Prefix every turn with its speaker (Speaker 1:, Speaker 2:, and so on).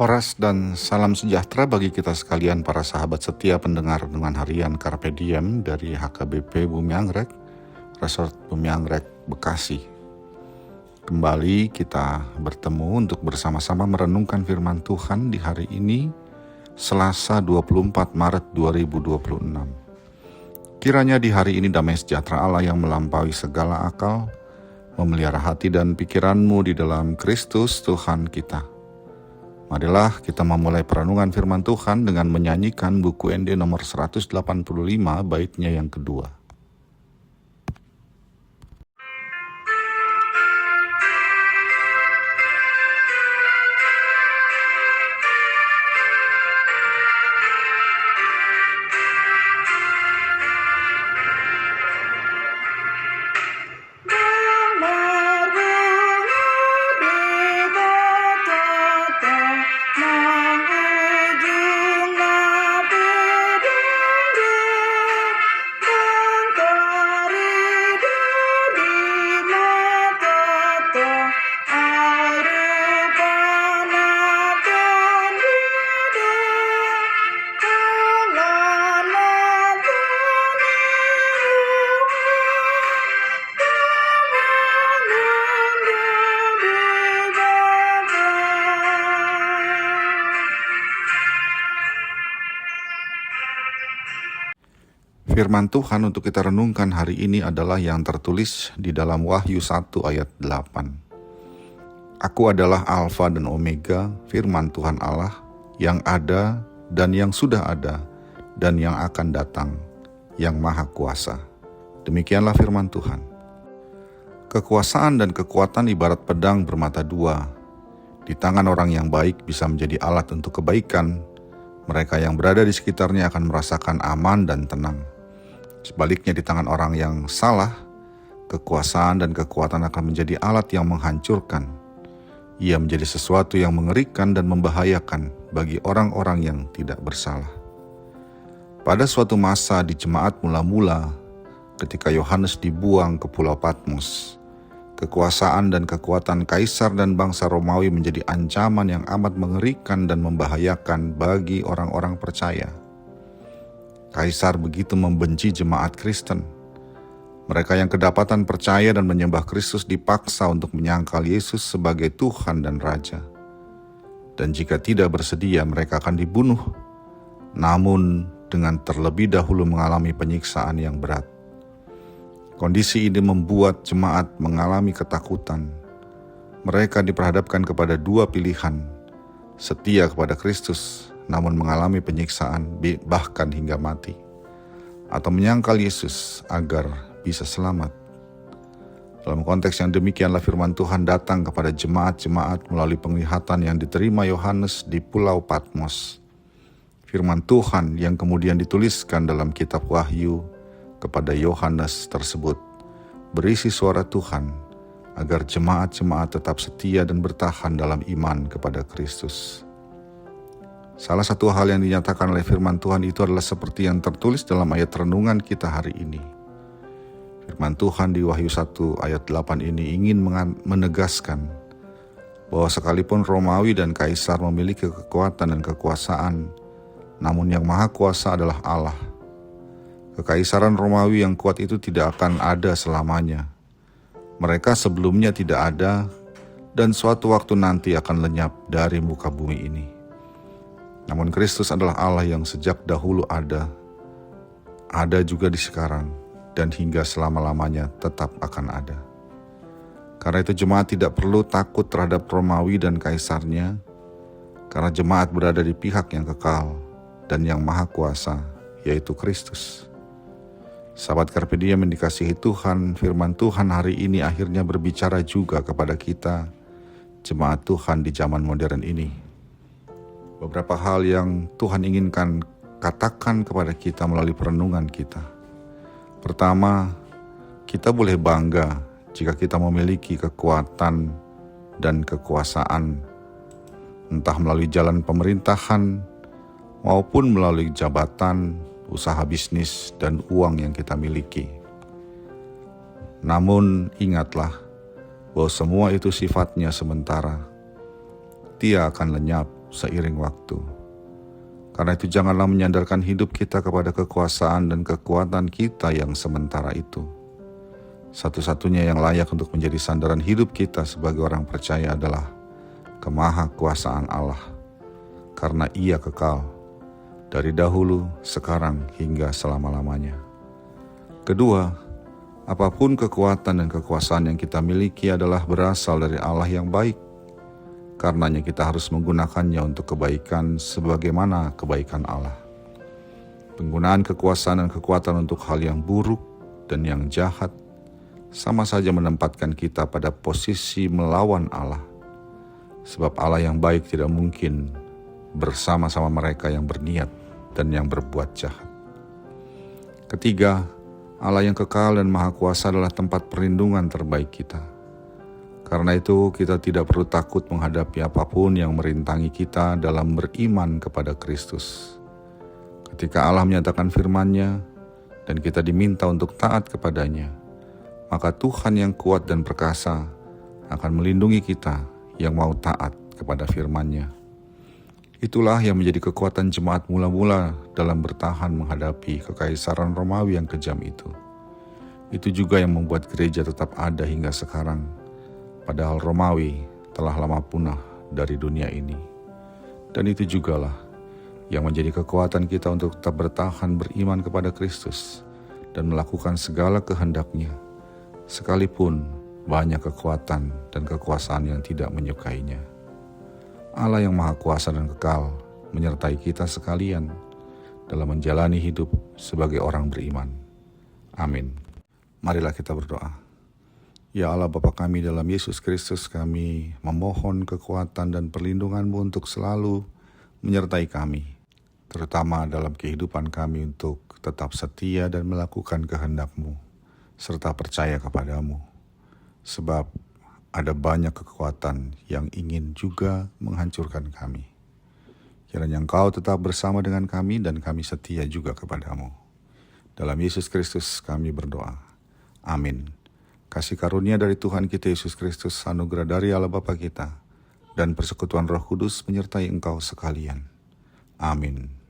Speaker 1: Horas dan salam sejahtera bagi kita sekalian para sahabat setia pendengar renungan harian Carpe Diem dari HKBP Bumi Anggrek, Resort Bumi Anggrek, Bekasi. Kembali kita bertemu untuk bersama-sama merenungkan firman Tuhan di hari ini, Selasa 24 Maret 2026. Kiranya di hari ini damai sejahtera Allah yang melampaui segala akal, memelihara hati dan pikiranmu di dalam Kristus Tuhan kita. Marilah kita memulai perenungan firman Tuhan dengan menyanyikan buku ND nomor 185 baitnya yang kedua. Firman Tuhan untuk kita renungkan hari ini adalah yang tertulis di dalam Wahyu 1 ayat 8. Aku adalah Alfa dan Omega, firman Tuhan Allah, yang ada dan yang sudah ada dan yang akan datang, yang maha kuasa. Demikianlah firman Tuhan. Kekuasaan dan kekuatan ibarat pedang bermata dua. Di tangan orang yang baik bisa menjadi alat untuk kebaikan. Mereka yang berada di sekitarnya akan merasakan aman dan tenang. Sebaliknya di tangan orang yang salah, kekuasaan dan kekuatan akan menjadi alat yang menghancurkan. Ia menjadi sesuatu yang mengerikan dan membahayakan bagi orang-orang yang tidak bersalah. Pada suatu masa di jemaat mula-mula, ketika Yohanes dibuang ke Pulau Patmos, kekuasaan dan kekuatan kaisar dan bangsa Romawi menjadi ancaman yang amat mengerikan dan membahayakan bagi orang-orang percaya. Kaisar begitu membenci jemaat Kristen. Mereka yang kedapatan percaya dan menyembah Kristus dipaksa untuk menyangkal Yesus sebagai Tuhan dan Raja. Dan jika tidak bersedia, mereka akan dibunuh, namun dengan terlebih dahulu mengalami penyiksaan yang berat. Kondisi ini membuat jemaat mengalami ketakutan. Mereka diperhadapkan kepada dua pilihan, setia kepada Kristus, namun mengalami penyiksaan bahkan hingga mati, atau menyangkal Yesus agar bisa selamat. Dalam konteks yang demikianlah firman Tuhan datang kepada jemaat-jemaat melalui penglihatan yang diterima Yohanes di Pulau Patmos. Firman Tuhan yang kemudian dituliskan dalam kitab Wahyu kepada Yohanes tersebut berisi suara Tuhan agar jemaat-jemaat tetap setia dan bertahan dalam iman kepada Kristus. Salah satu hal yang dinyatakan oleh firman Tuhan itu adalah seperti yang tertulis dalam ayat renungan kita hari ini. Firman Tuhan di Wahyu 1 ayat 8 ini ingin menegaskan bahwa sekalipun Romawi dan Kaisar memiliki kekuatan dan kekuasaan, namun yang maha kuasa adalah Allah. Kekaisaran Romawi yang kuat itu tidak akan ada selamanya. Mereka sebelumnya tidak ada dan suatu waktu nanti akan lenyap dari muka bumi ini. Namun Kristus adalah Allah yang sejak dahulu ada juga di sekarang, dan hingga selama-lamanya tetap akan ada. Karena itu jemaat tidak perlu takut terhadap Romawi dan kaisarnya, karena jemaat berada di pihak yang kekal dan yang maha kuasa, yaitu Kristus. Sahabat Carpe Diem yang dikasihi Tuhan, firman Tuhan hari ini akhirnya berbicara juga kepada kita, jemaat Tuhan di zaman modern ini. Beberapa hal yang Tuhan inginkan katakan kepada kita melalui perenungan kita. Pertama, kita boleh bangga jika kita memiliki kekuatan dan kekuasaan, entah melalui jalan pemerintahan maupun melalui jabatan, usaha bisnis, dan uang yang kita miliki. Namun ingatlah bahwa semua itu sifatnya sementara. Dia akan lenyap seiring waktu. Karena itu janganlah menyandarkan hidup kita kepada kekuasaan dan kekuatan kita yang sementara itu. Satu-satunya yang layak untuk menjadi sandaran hidup kita sebagai orang percaya adalah kemahakuasaan Allah, karena Ia kekal dari dahulu, sekarang, hingga selama-lamanya. Kedua, apapun kekuatan dan kekuasaan yang kita miliki adalah berasal dari Allah yang baik. Karenanya kita harus menggunakannya untuk kebaikan sebagaimana kebaikan Allah. Penggunaan kekuasaan dan kekuatan untuk hal yang buruk dan yang jahat sama saja menempatkan kita pada posisi melawan Allah. Sebab Allah yang baik tidak mungkin bersama-sama mereka yang berniat dan yang berbuat jahat. Ketiga, Allah yang kekal dan maha kuasa adalah tempat perlindungan terbaik kita. Karena itu kita tidak perlu takut menghadapi apapun yang merintangi kita dalam beriman kepada Kristus. Ketika Allah menyatakan firman-Nya dan kita diminta untuk taat kepadanya, maka Tuhan yang kuat dan perkasa akan melindungi kita yang mau taat kepada firman-Nya. Itulah yang menjadi kekuatan jemaat mula-mula dalam bertahan menghadapi kekaisaran Romawi yang kejam itu. Itu juga yang membuat gereja tetap ada hingga sekarang, padahal Romawi telah lama punah dari dunia ini. Dan itu jugalah yang menjadi kekuatan kita untuk tetap bertahan beriman kepada Kristus dan melakukan segala kehendak-Nya, sekalipun banyak kekuatan dan kekuasaan yang tidak menyukainya. Allah yang maha kuasa dan kekal menyertai kita sekalian dalam menjalani hidup sebagai orang beriman. Amin. Marilah kita berdoa. Ya Allah Bapa kami dalam Yesus Kristus, kami memohon kekuatan dan perlindungan-Mu untuk selalu menyertai kami, terutama dalam kehidupan kami untuk tetap setia dan melakukan kehendak-Mu, serta percaya kepadamu. Sebab ada banyak kekuatan yang ingin juga menghancurkan kami. Kiranya Engkau tetap bersama dengan kami dan kami setia juga kepadamu. Dalam Yesus Kristus kami berdoa. Amin. Kasih karunia dari Tuhan kita Yesus Kristus, anugerah dari Allah Bapa kita, dan persekutuan Roh Kudus menyertai engkau sekalian. Amin.